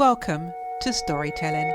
Welcome to Storytelling.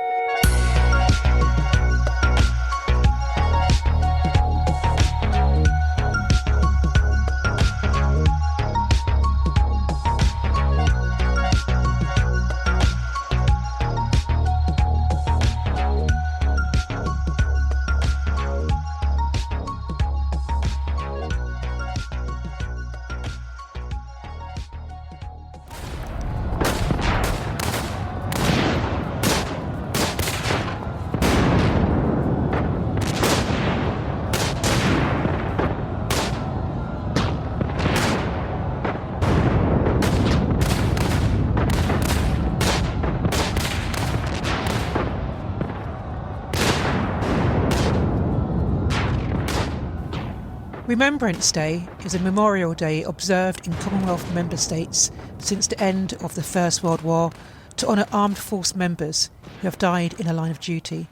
Remembrance Day is a memorial day observed in Commonwealth member states since the end of the First World War to honour armed force members who have died in a line of duty.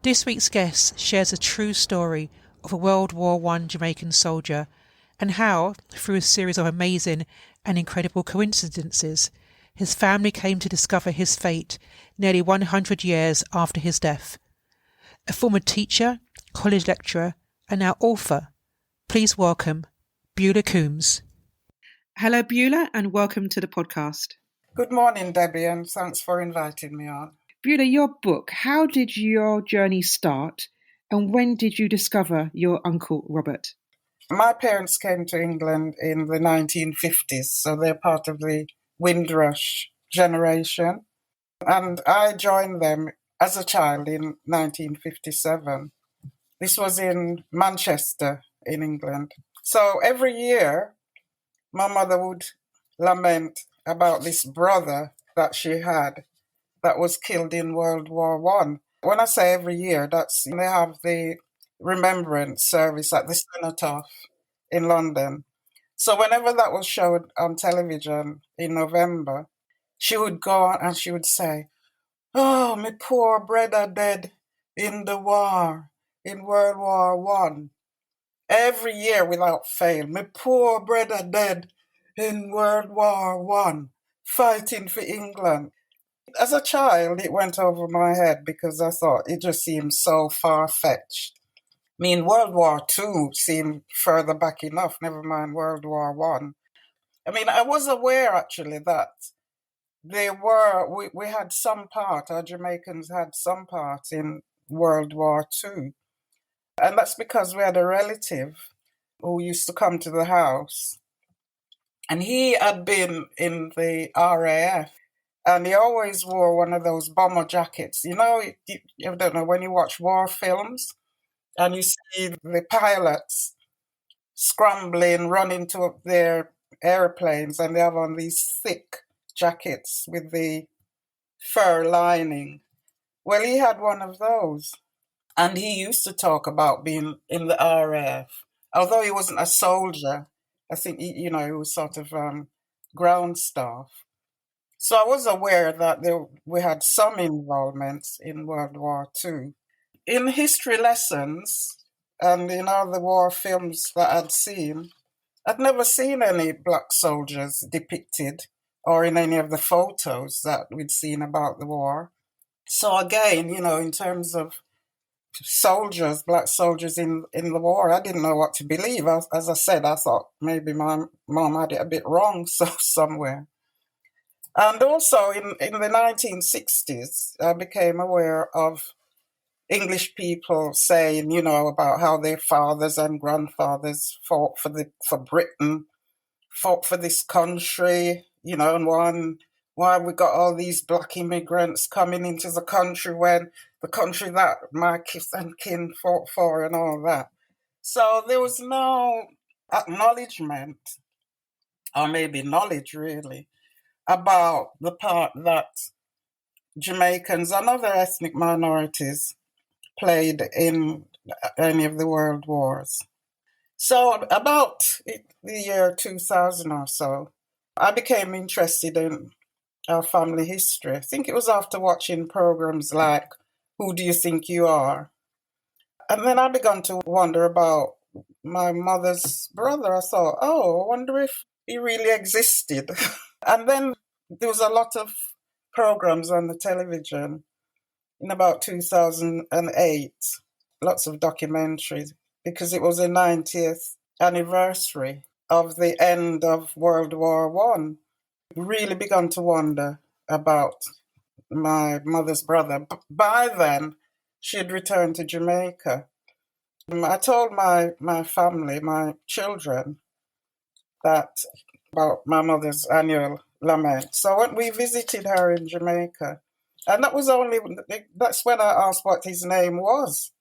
This week's guest shares a true story of a World War I Jamaican soldier and how, through a series of amazing and incredible coincidences, his family came to discover his fate nearly 100 years after his death. A former teacher, college lecturer and now author, please welcome Beulah Coombs. Hello, Beulah, and welcome to the podcast. Good morning, Debbie, and thanks for inviting me on. Beulah, your book, how did your journey start and when did you discover your Uncle Robert? My parents came to England in the 1950s, so they're part of the Windrush generation. And I joined them as a child in 1957. This was in Manchester, in England. So every year, my mother would lament about this brother that she had that was killed in World War I. When I say every year, that's they have the Remembrance service at the Cenotaph in London. So whenever that was showed on television in November, she would go on and she would say, "Oh, my poor brother dead in the war, in World War I. Every year without fail, my poor brother dead in World War I, fighting for England." As a child, it went over my head because I thought it just seemed so far-fetched. I mean, World War II seemed further back enough, never mind World War I. I mean, I was aware actually that we had some part, our Jamaicans had some part in World War II. And that's because we had a relative who used to come to the house. And he had been in the RAF. And he always wore one of those bomber jackets. You know, I don't know, when you watch war films and you see the pilots scrambling, running to their airplanes, and they have on these thick jackets with the fur lining. Well, he had one of those. And he used to talk about being in the RAF. Although he wasn't a soldier, I think, he was sort of ground staff. So I was aware that we had some involvement in World War II. In history lessons and in other war films that I'd seen, I'd never seen any black soldiers depicted or in any of the photos that we'd seen about the war. So again, in terms of soldiers, black soldiers in the war, I didn't know what to believe. As I said, I thought maybe my mom had it a bit wrong somewhere. And also in the 1960s, I became aware of English people saying, about how their fathers and grandfathers fought for Britain, fought for this country, and why we got all these black immigrants coming into the country when the country that my kith and kin fought for and all that. So there was no acknowledgement, or maybe knowledge really, about the part that Jamaicans and other ethnic minorities played in any of the world wars. So about the year 2000 or so, I became interested in our family history. I think it was after watching programs like Who Do You Think You Are? And then I began to wonder about my mother's brother. I thought, I wonder if he really existed. And then there was a lot of programs on the television in about 2008, lots of documentaries, because it was the 90th anniversary of the end of World War One. Really begun to wonder about my mother's brother. By then, she had returned to Jamaica. I told my family, my children, that about my mother's annual lament. So when we visited her in Jamaica, and that's when I asked what his name was,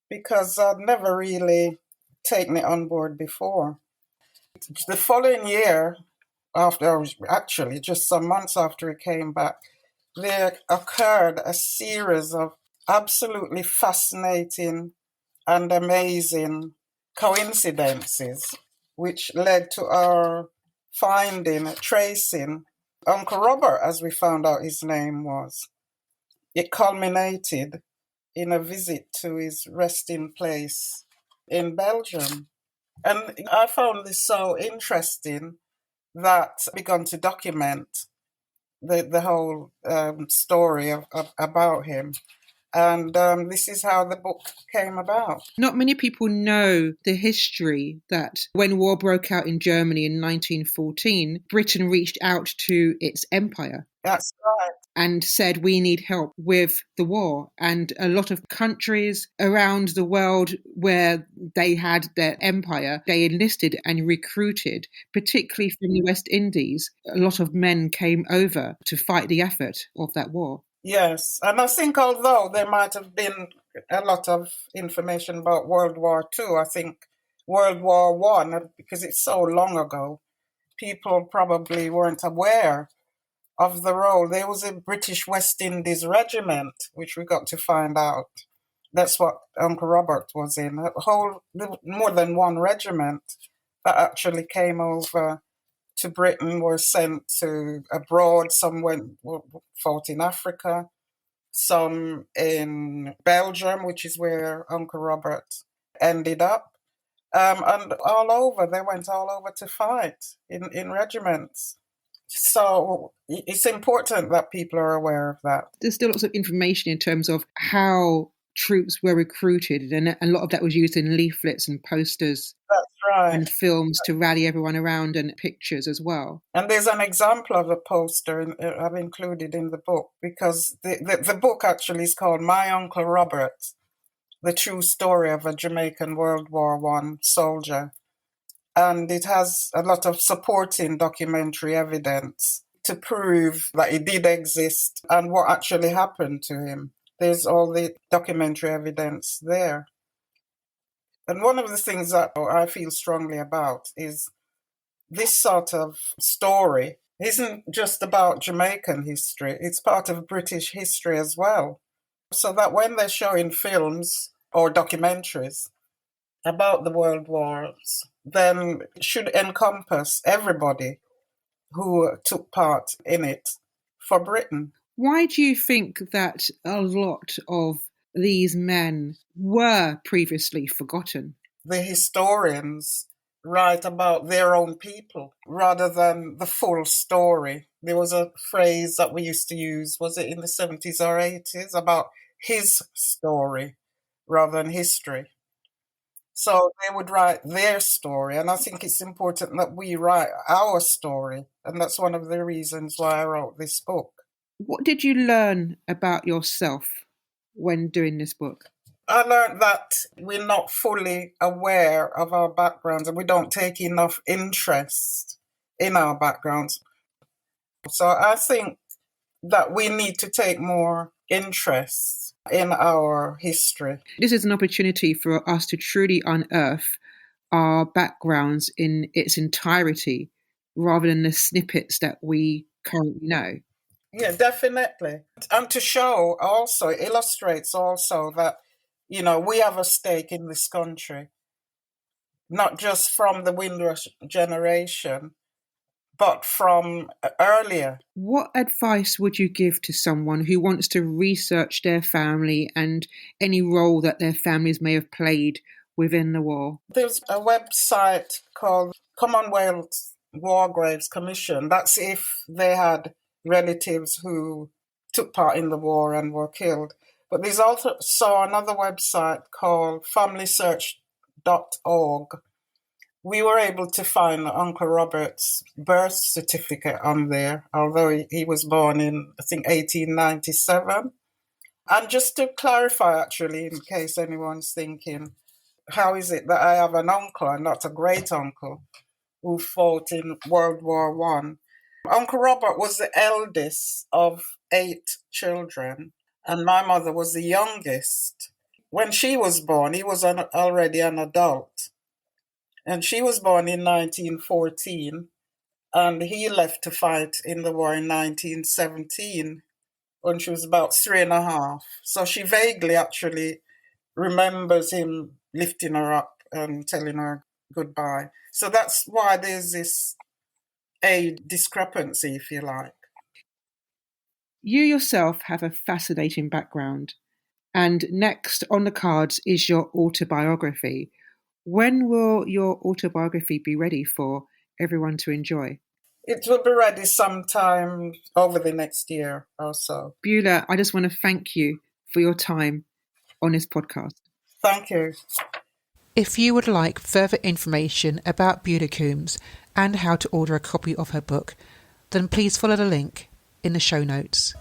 because I'd never really taken it on board before. The following year, actually just some months after he came back, there occurred a series of absolutely fascinating and amazing coincidences, which led to our tracing Uncle Robert, as we found out his name was. It culminated in a visit to his resting place in Belgium. And I found this so interesting that I began to document the whole story about him. And this is how the book came about. Not many people know the history that when war broke out in Germany in 1914, Britain reached out to its empire. That's right. And said, we need help with the war. And a lot of countries around the world where they had their empire, they enlisted and recruited, particularly from the West Indies. A lot of men came over to fight the effort of that war. Yes, and I think although there might have been a lot of information about World War II, I think World War One, because it's so long ago, people probably weren't aware of the role. There was a British West Indies regiment, which we got to find out. That's what Uncle Robert was in. More than one regiment that actually came over to Britain were sent to abroad. Some fought in Africa, some in Belgium, which is where Uncle Robert ended up. And they went all over to fight in regiments. So it's important that people are aware of that. There's still lots of information in terms of how troops were recruited, and a lot of that was used in leaflets and posters. That's right. And films to rally everyone around, and pictures as well. And there's an example of a poster I've included in the book, because the book actually is called My Uncle Robert, The True Story of a Jamaican World War One Soldier. And it has a lot of supporting documentary evidence to prove that he did exist and what actually happened to him. There's all the documentary evidence there. And one of the things that I feel strongly about is this sort of story isn't just about Jamaican history, it's part of British history as well. So that when they're showing films or documentaries about the world wars, then it should encompass everybody who took part in it for Britain. Why do you think that a lot of these men were previously forgotten? The historians write about their own people rather than the full story. There was a phrase that we used to use, was it in the 70s or 80s, about his story rather than history. So they would write their story, and I think it's important that we write our story, and that's one of the reasons why I wrote this book. What did you learn about yourself when doing this book? I learned that we're not fully aware of our backgrounds and we don't take enough interest in our backgrounds. So I think that we need to take more interest in our history. This is an opportunity for us to truly unearth our backgrounds in its entirety rather than the snippets that we currently know. Yeah, definitely. And to show also, it illustrates also that, we have a stake in this country, not just from the Windrush generation, but from earlier. What advice would you give to someone who wants to research their family and any role that their families may have played within the war? There's a website called Commonwealth War Graves Commission. That's if they had relatives who took part in the war and were killed. But there's also another website called familysearch.org. We were able to find Uncle Robert's birth certificate on there, although he was born in, I think, 1897. And just to clarify, actually, in case anyone's thinking, how is it that I have an uncle and not a great uncle who fought in World War One? Uncle Robert was the eldest of 8 children, and my mother was the youngest. When she was born, he was already an adult. And she was born in 1914, and he left to fight in the war in 1917 when she was about 3.5. So she vaguely actually remembers him lifting her up and telling her goodbye. So that's why there's this age discrepancy, if you like. You yourself have a fascinating background, and next on the cards is your autobiography. When will your autobiography be ready for everyone to enjoy? It will be ready sometime over the next year or so. Beulah, I just want to thank you for your time on this podcast. Thank you. If you would like further information about Beulah Coombs and how to order a copy of her book, then please follow the link in the show notes.